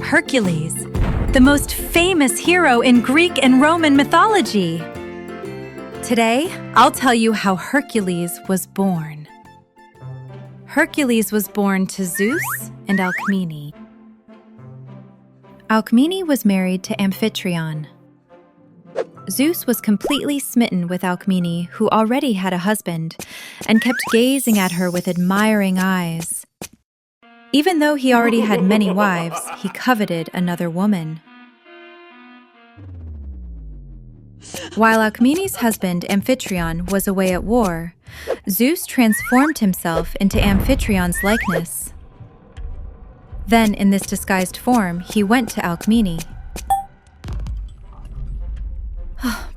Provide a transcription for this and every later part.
Hercules, the most famous hero in Greek and Roman mythology. Today, I'll tell you how Hercules was born. Hercules was born to Zeus and Alcmene. Alcmene was married to Amphitryon. Zeus was completely smitten with Alcmene, who already had a husband, and kept gazing at her with admiring eyes. Even though he already had many wives, he coveted another woman. While Alcmene's husband, Amphitryon, was away at war, Zeus transformed himself into Amphitryon's likeness. Then, in this disguised form, he went to Alcmene.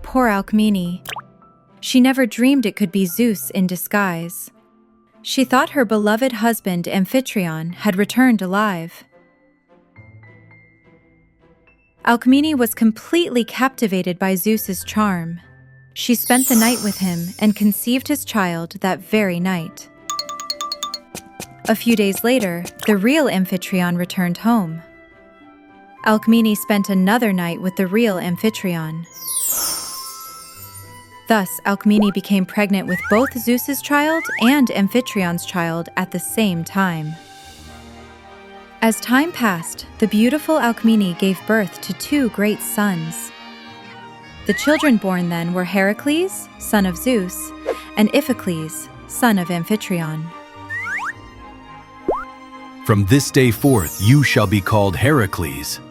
Poor Alcmene. She never dreamed it could be Zeus in disguise. She thought her beloved husband, Amphitryon, had returned alive. Alcmene was completely captivated by Zeus's charm. She spent the night with him and conceived his child that very night. A few days later, the real Amphitryon returned home. Alcmene spent another night with the real Amphitryon. Thus, Alcmene became pregnant with both Zeus's child and Amphitryon's child at the same time. As time passed, the beautiful Alcmene gave birth to two great sons. The children born then were Hercules, son of Zeus, and Iphicles, son of Amphitryon. From this day forth you shall be called Hercules.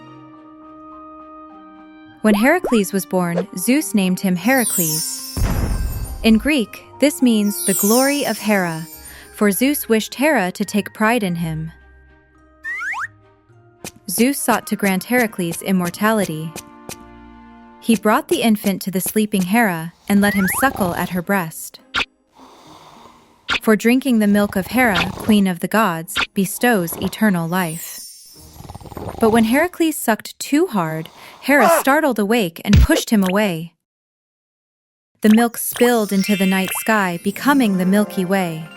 When Hercules was born, Zeus named him Heracles. In Greek, this means the glory of Hera, for Zeus wished Hera to take pride in him. Zeus sought to grant Heracles immortality. He brought the infant to the sleeping Hera and let him suckle at her breast. For drinking the milk of Hera, queen of the gods, bestows eternal life. But when Heracles sucked too hard, Hera startled awake and pushed him away. The milk spilled into the night sky, becoming the Milky Way.